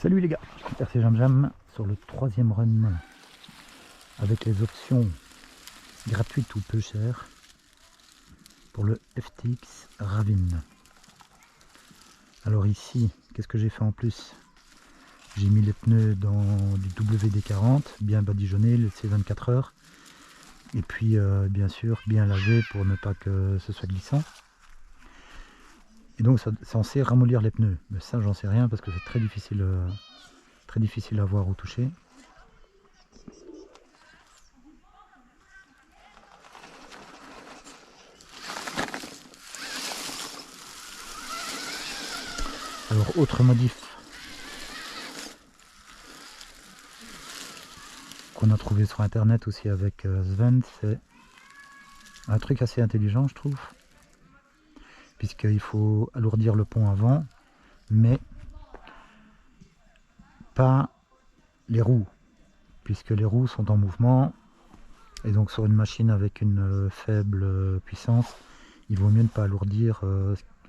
Salut les gars, RC Jam sur le troisième run avec les options gratuites ou peu chères pour le FTX Ravine. Alors ici, qu'est-ce que j'ai fait en plus? J'ai mis les pneus dans du WD-40, bien badigeonné, laissé 24 heures. Et puis bien sûr, bien lavé pour ne pas que ce soit glissant. Et donc ça est censé ramollir les pneus. Mais ça, j'en sais rien parce que c'est très difficile à voir ou toucher. Alors, autre modif qu'on a trouvé sur internet aussi avec Sven, c'est un truc assez intelligent, je trouve, puisqu'il faut alourdir le pont avant, mais pas les roues, puisque les roues sont en mouvement, et donc sur une machine avec une faible puissance, il vaut mieux ne pas alourdir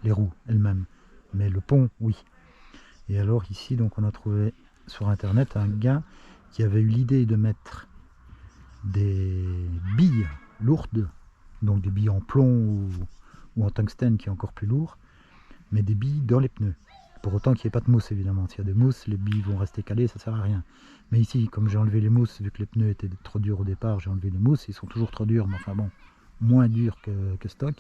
les roues elles-mêmes, mais le pont, oui. Et alors ici, donc on a trouvé sur internet un gars qui avait eu l'idée de mettre des billes lourdes, donc des billes en plomb ou en tungstène qui est encore plus lourd, mais des billes dans les pneus. Pour autant qu'il n'y ait pas de mousse évidemment. S'il y a des mousses, les billes vont rester calées, ça sert à rien. Mais ici, comme j'ai enlevé les mousses, vu que les pneus étaient trop durs au départ, j'ai enlevé les mousses, ils sont toujours trop durs, mais enfin bon, moins durs que stock.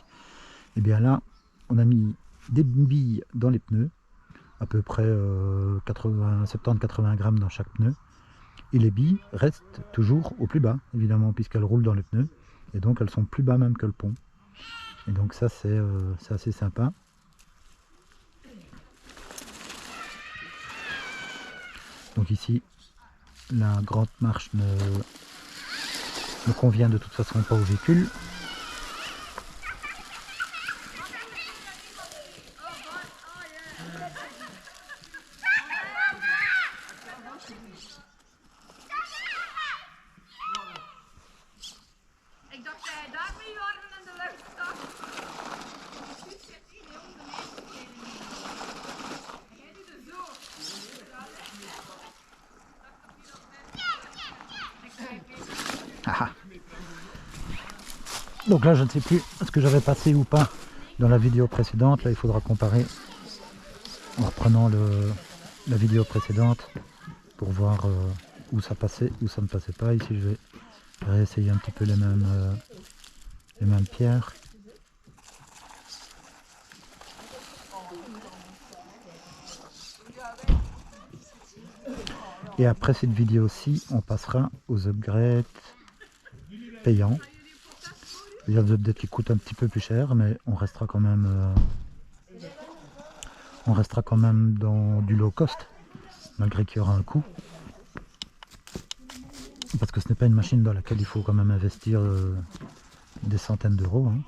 Et bien là, on a mis des billes dans les pneus, à peu près 70-80 grammes dans chaque pneu. Et les billes restent toujours au plus bas, évidemment, puisqu'elles roulent dans les pneus. Et donc elles sont plus bas même que le pont. Et donc ça c'est assez sympa. Donc ici, la grande marche ne convient de toute façon pas au véhicule. Ik dacht dat hij daar mee waren in de lucht stak. Je zit hier heel de mensen. Jij doet het zo. Ah. Donc là je ne sais plus ce que j'avais passé ou pas dans la vidéo précédente. Là il faudra comparer en reprenant la vidéo précédente pour voir où ça passait, où ça ne passait pas. Ici je vais réessayer un petit peu les mêmes pierres. Et après cette vidéo-ci, on passera aux upgrades payants. C'est-à-dire des upgrades qui coûtent un petit peu plus cher, mais on restera quand même dans du low cost, malgré qu'il y aura un coût. Parce que ce n'est pas une machine dans laquelle il faut quand même investir des centaines d'euros. Hein.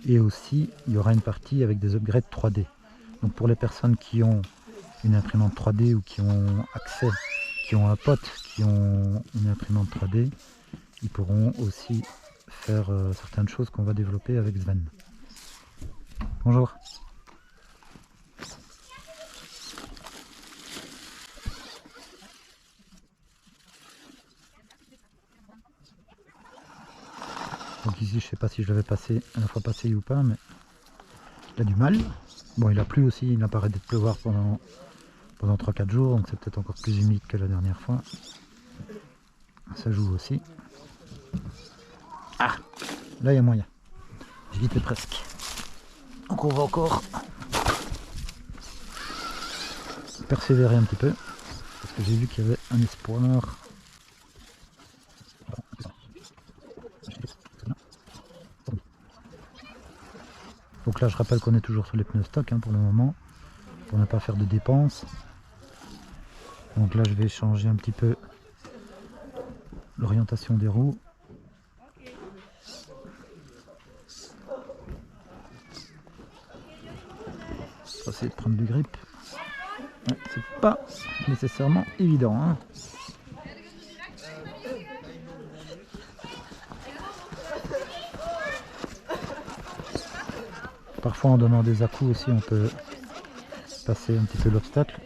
Et aussi, il y aura une partie avec des upgrades 3D. Donc pour les personnes qui ont une imprimante 3D ou qui ont accès, qui ont un pote qui ont une imprimante 3D, ils pourront aussi faire certaines choses qu'on va développer avec Sven. Bonjour. Donc ici, je sais pas si je l'avais passé à la fois passé ou pas, mais il a du mal. Bon, il a plu aussi, il a pas arrêté de pleuvoir pendant 3-4 jours, donc c'est peut-être encore plus humide que la dernière fois. Ça joue aussi. Ah, là il y a moyen. J'y étais presque. Donc on va encore persévérer un petit peu, parce que j'ai vu qu'il y avait un espoir. Donc là je rappelle qu'on est toujours sur les pneus stock hein, pour le moment, pour ne pas faire de dépenses. Donc là je vais changer un petit peu l'orientation des roues. On va essayer de prendre du grip. Ouais, c'est pas nécessairement évident. Hein. Parfois en donnant des à-coups aussi on peut passer un petit peu l'obstacle.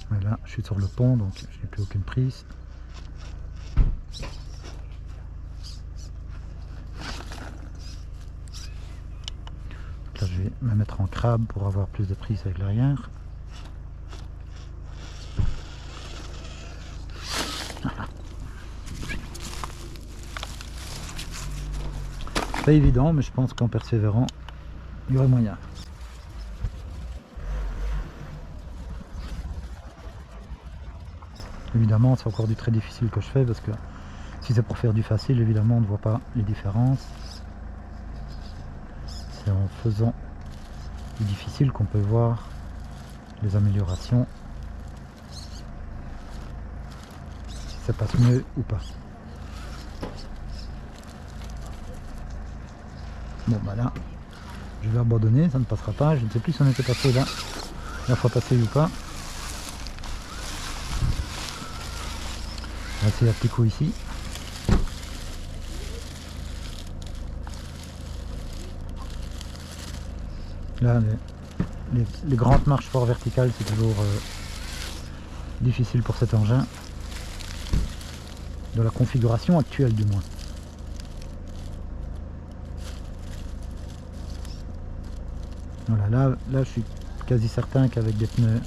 Voilà, je suis sur le pont donc je n'ai plus aucune prise. Là je vais me mettre en crabe pour avoir plus de prise avec l'arrière. Pas évident, mais je pense qu'en persévérant, il y aurait moyen. Évidemment, c'est encore du très difficile que je fais parce que si c'est pour faire du facile, évidemment, on ne voit pas les différences. C'est en faisant du difficile qu'on peut voir les améliorations, si ça passe mieux ou pas. Bon bah là, je vais abandonner, ça ne passera pas. Je ne sais plus si on était passé là la fois passée ou pas. On va essayer un petit coup ici. Là, les grandes marches fort verticales, c'est toujours difficile pour cet engin. De la configuration actuelle du moins. Voilà, là je suis quasi certain qu'avec des pneus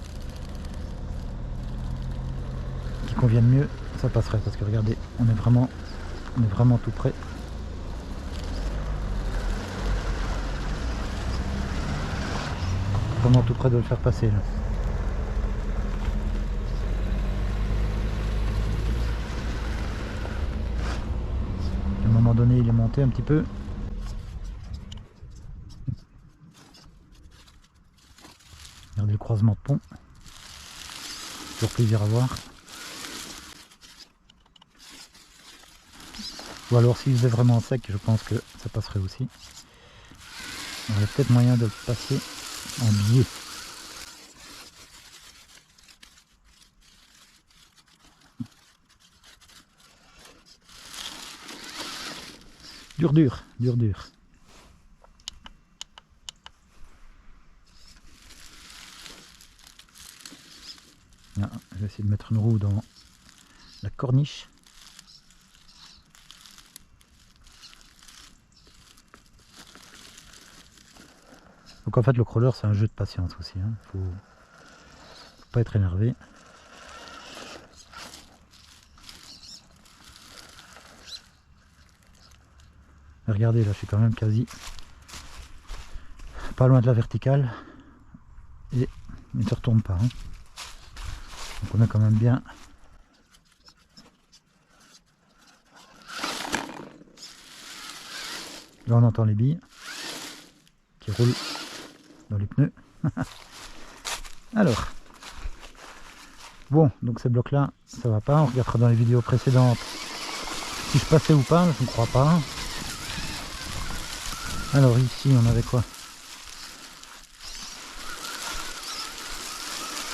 qui conviennent mieux, ça passerait. Parce que regardez, on est vraiment tout près. Vraiment tout près de le faire passer là. À un moment donné, il est monté un petit peu. Regardez le croisement de pont. Toujours plaisir à voir. Ou alors s'il faisait vraiment sec, je pense que ça passerait aussi. Il y a peut-être moyen de le passer en biais. Dur. Là, je vais essayer de mettre une roue dans la corniche. Donc en fait le crawler c'est un jeu de patience aussi, hein. Faut pas être énervé. Regardez là, je suis quand même quasi pas loin de la verticale et il ne se retourne pas, hein. Donc on est quand même bien. Là on entend les billes qui roulent dans les pneus. Alors bon, donc ces blocs là ça va pas, on regardera dans les vidéos précédentes si je passais ou pas, je ne crois pas. Alors ici on avait quoi?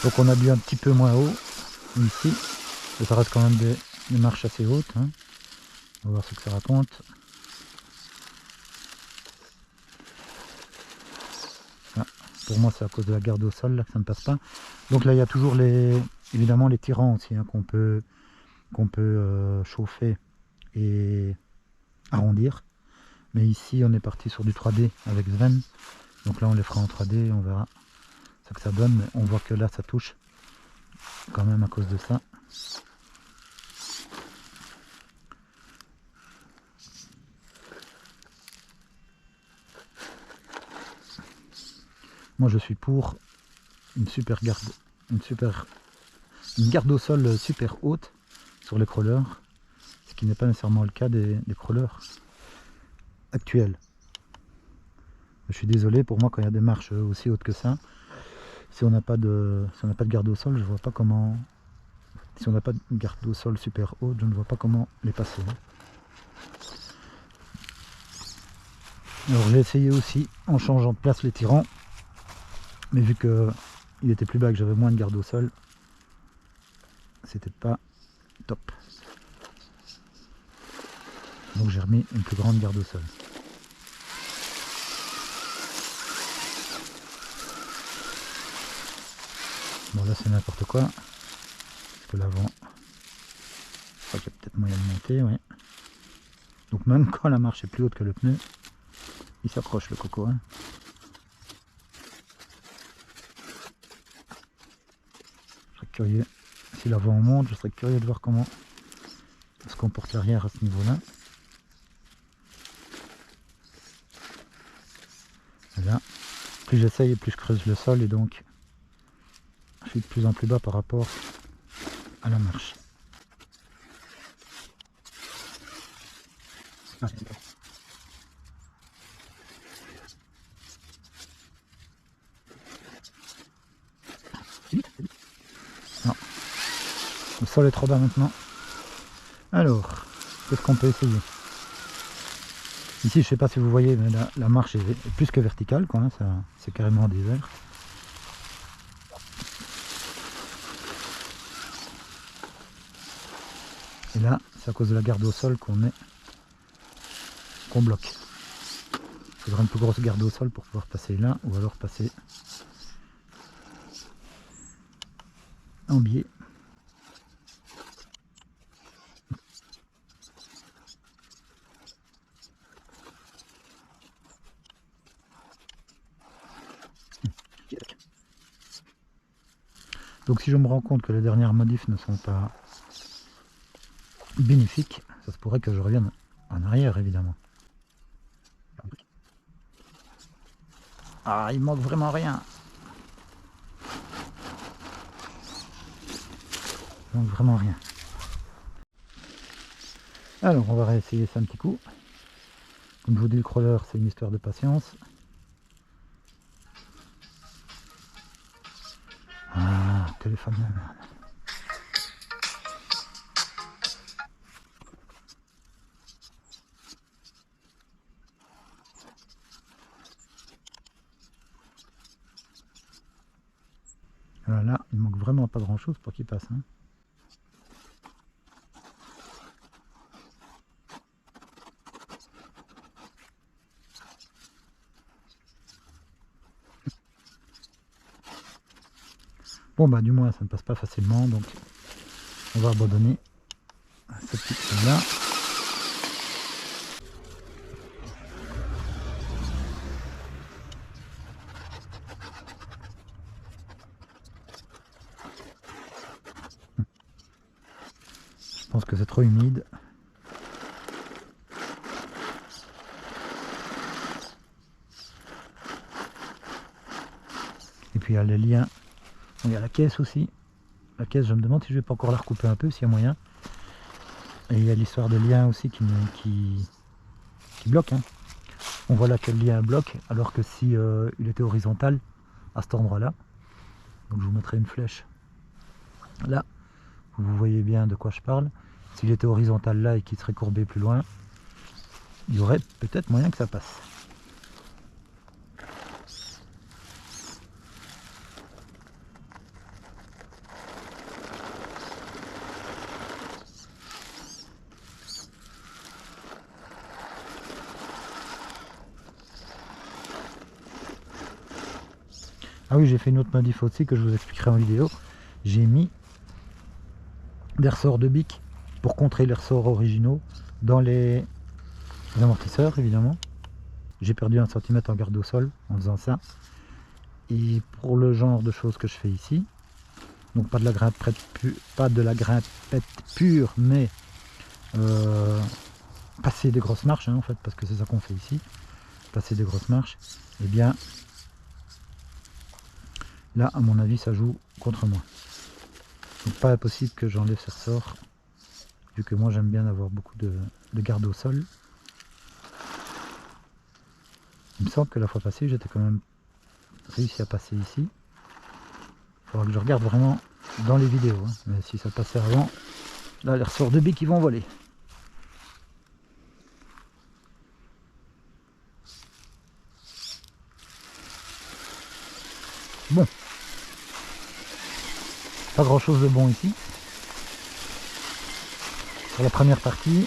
Donc on a dû un petit peu moins haut ici, et ça reste quand même des marches assez hautes, hein. On va voir ce que ça raconte. Ah, pour moi c'est à cause de la garde au sol là que ça ne passe pas. Donc là il y a toujours évidemment les tirants aussi, hein, qu'on peut chauffer et arrondir. Mais ici on est parti sur du 3D avec Sven. Donc là on les fera en 3D et on verra ce que ça donne. Mais on voit que là ça touche quand même à cause de ça. Moi je suis pour une garde au sol super haute sur les crawlers, ce qui n'est pas nécessairement le cas des crawlers actuels. Je suis désolé, pour moi quand il y a des marches aussi hautes que ça, si on n'a pas de garde au sol, je vois pas comment. Si on n'a pas de garde au sol super haute, je ne vois pas comment les passer. Alors j'ai essayé aussi en changeant de place les tirants, mais vu que il était plus bas, que j'avais moins de garde au sol, c'était pas top. Donc j'ai remis une plus grande garde au sol. Bon là c'est n'importe quoi. Parce que l'avant, je crois qu'il y a peut-être moyen de monter, ouais. Donc même quand la marche est plus haute que le pneu, il s'accroche le coco. Hein. Je serais curieux, si l'avant monte, je serais curieux de voir comment se comporte l'arrière à ce niveau-là. Là, plus j'essaye et plus je creuse le sol et donc je suis de plus en plus bas par rapport à la marche. Non. Le sol est trop bas maintenant. Alors, qu'est-ce qu'on peut essayer? Ici, je sais pas si vous voyez, mais la marche est plus que verticale, quoi, hein, c'est carrément désert. Et là, c'est à cause de la garde au sol qu'on bloque. Il faudra une plus grosse garde au sol pour pouvoir passer là, ou alors passer en biais. Donc si je me rends compte que les dernières modifs ne sont pas bénéfiques, ça se pourrait que je revienne en arrière évidemment. Ah, il manque vraiment rien. Il manque vraiment rien. Alors on va réessayer ça un petit coup. Comme je vous dis, le crawler c'est une histoire de patience. Ah, téléphone de merde. Alors là, il manque vraiment pas grand chose pour qu'il passe. Hein. Bon bah du moins ça ne passe pas facilement, donc on va abandonner cette petite là. Je pense que c'est trop humide. Et puis il y a les liens. Il y a la caisse aussi. La caisse, je me demande si je vais pas encore la recouper un peu, s'il y a moyen. Et il y a l'histoire de lien aussi qui bloque. Hein. On voit là que le lien bloque, alors que si il était horizontal à cet endroit-là, donc je vous mettrai une flèche là, vous voyez bien de quoi je parle. S'il était horizontal là et qu'il serait courbé plus loin, il y aurait peut-être moyen que ça passe. Ah oui, j'ai fait une autre modif aussi que je vous expliquerai en vidéo. J'ai mis des ressorts de bic pour contrer les ressorts originaux dans les amortisseurs évidemment. J'ai perdu 1 cm en garde au sol en faisant ça. Et pour le genre de choses que je fais ici, donc pas de la grimpette pure, mais passer des grosses marches hein, en fait, parce que c'est ça qu'on fait ici, passer des grosses marches, et bien là à mon avis ça joue contre moi. Donc pas impossible que j'enlève ces ressorts, vu que moi j'aime bien avoir beaucoup de garde au sol. Il me semble que la fois passée j'étais quand même réussi à passer ici. Il faudra que je regarde vraiment dans les vidéos, hein. Mais si ça passait avant, là les ressorts de bic ils vont voler. Bon, pas grand chose de bon ici. sur la première partie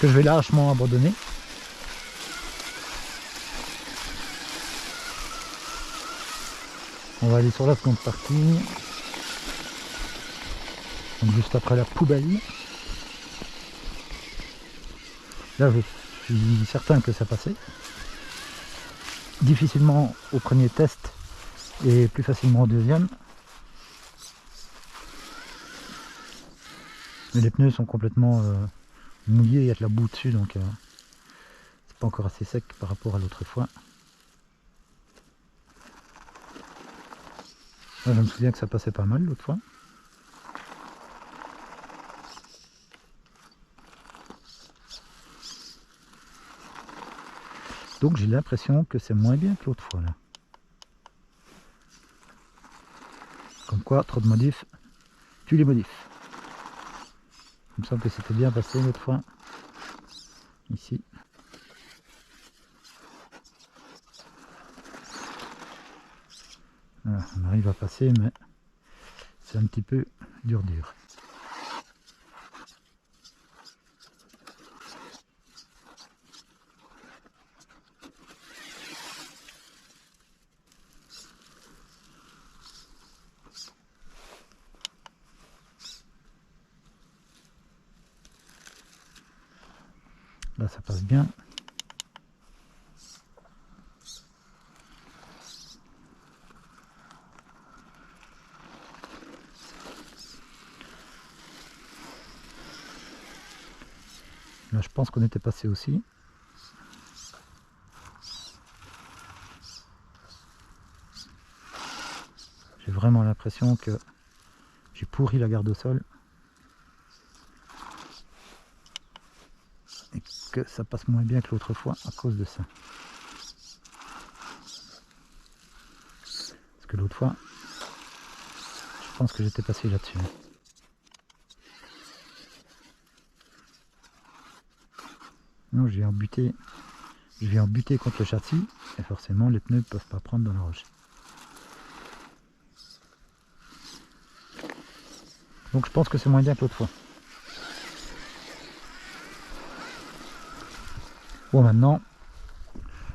que je vais lâchement abandonner. On va aller sur la seconde partie, donc juste après la poubelle. Là je suis certain que ça passait. Difficilement au premier test et plus facilement au deuxième. Mais les pneus sont complètement mouillés, il y a de la boue dessus, donc c'est pas encore assez sec par rapport à l'autre fois. Là, je me souviens que ça passait pas mal l'autre fois. Donc j'ai l'impression que c'est moins bien que l'autre fois là. Comme quoi, trop de modifs, tu les modifs. Il me semble que c'était bien passé l'autre fois. Ici. Voilà, on arrive à passer, mais c'est un petit peu dur. Là ça passe bien. Là je pense qu'on était passé aussi. J'ai vraiment l'impression que j'ai pourri la garde au sol. Et que ça passe moins bien que l'autre fois à cause de ça. Parce que l'autre fois, je pense que j'étais passé là-dessus. Non, je viens en buter contre le châssis et forcément les pneus ne peuvent pas prendre dans la roche. Donc je pense que c'est moins bien que l'autre fois. Bon, maintenant,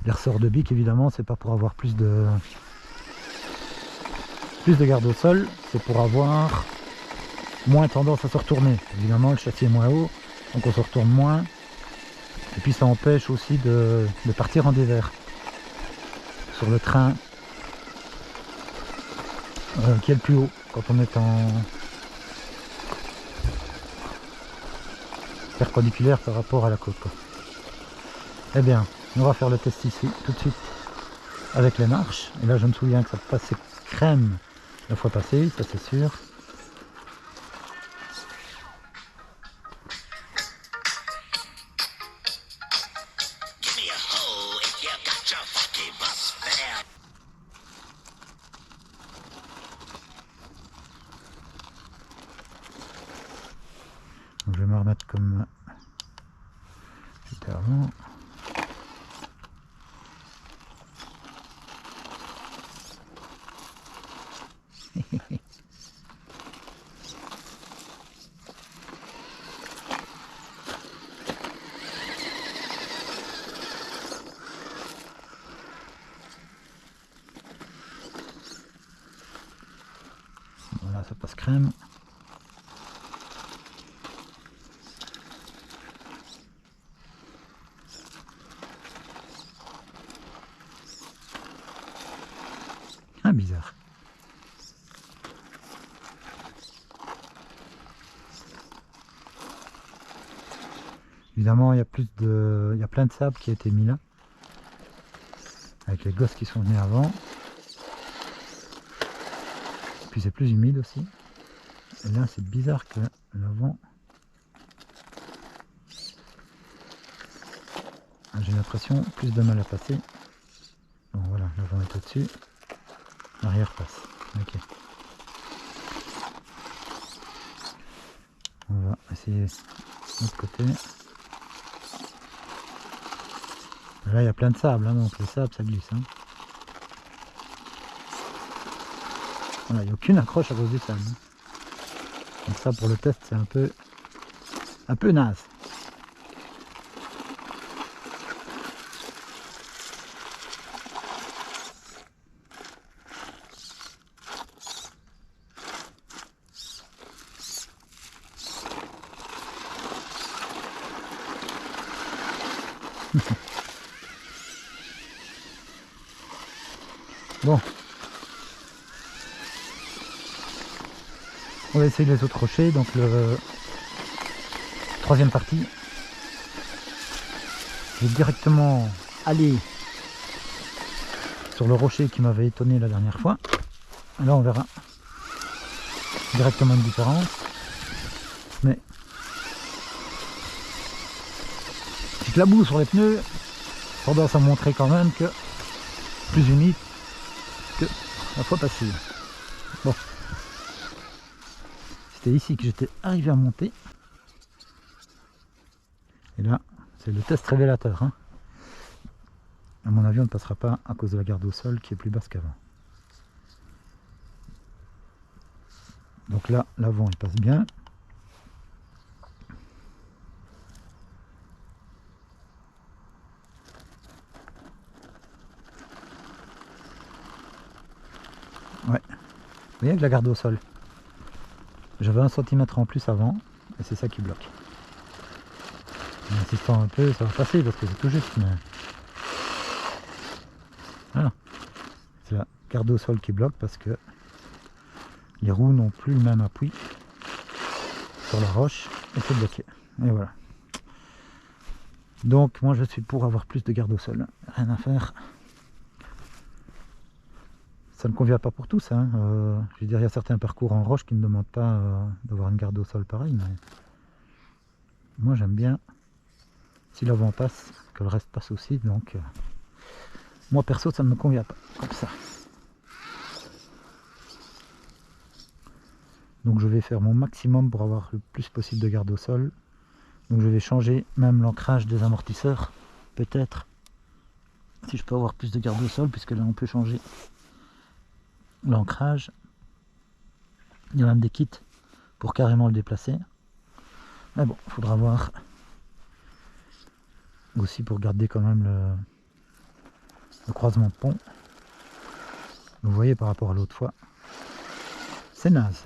les ressorts de bic, évidemment, c'est pas pour avoir plus de garde au sol, c'est pour avoir moins tendance à se retourner. Évidemment, le châssis est moins haut, donc on se retourne moins. Et puis ça empêche aussi de partir en dévers sur le train qui est le plus haut quand on est en perpendiculaire par rapport à la côte. Eh bien, on va faire le test ici tout de suite avec les marches. Et là je me souviens que ça passait crème la fois passée, ça c'est sûr. Donc, je vais me remettre comme c'était avant. Voilà, ça passe crème. Ah, bizarre. Évidemment, il y a plein de sable qui a été mis là, avec les gosses qui sont venus avant. Puis c'est plus humide aussi. Et là, c'est bizarre que l'avant, j'ai l'impression plus de mal à passer. Bon voilà, l'avant est au-dessus, l'arrière passe. Ok. On va essayer de l'autre côté. Là il y a plein de sable, hein, donc le sable ça glisse. Hein. Voilà, il n'y a aucune accroche à cause du sable. Donc ça pour le test c'est un peu Un peu naze. Bon, on va essayer les autres rochers. Donc le troisième partie, je vais directement aller sur le rocher qui m'avait étonné la dernière fois. Là on verra directement une différence, mais petite la boue sur les pneus, tendance à montrer quand même que plus humide que la fois passée. Bon, c'était ici que j'étais arrivé à monter, et là c'est le test révélateur, hein. À mon avis on ne passera pas à cause de la garde au sol qui est plus basse qu'avant. Donc là l'avant il passe bien. Ouais, vous voyez avec la garde au sol, j'avais 1 cm en plus avant et c'est ça qui bloque. En insistant un peu ça va passer parce que c'est tout juste, mais voilà, c'est la garde au sol qui bloque parce que les roues n'ont plus le même appui sur la roche et c'est bloqué. Et voilà. Donc moi je suis pour avoir plus de garde au sol, rien à faire. Ça ne convient pas pour tous, hein. Je veux dire, il y a certains parcours en roche qui ne demandent pas d'avoir une garde au sol pareil, mais moi j'aime bien si l'avant passe, que le reste passe aussi, donc moi perso ça ne me convient pas, comme ça. Donc je vais faire mon maximum pour avoir le plus possible de garde au sol. Donc je vais changer même l'ancrage des amortisseurs, peut-être, si je peux avoir plus de garde au sol, puisque là on peut changer l'ancrage. Il y a même des kits pour carrément le déplacer. Mais bon, il faudra voir aussi pour garder quand même le croisement de pont. Vous voyez par rapport à l'autre fois, c'est naze.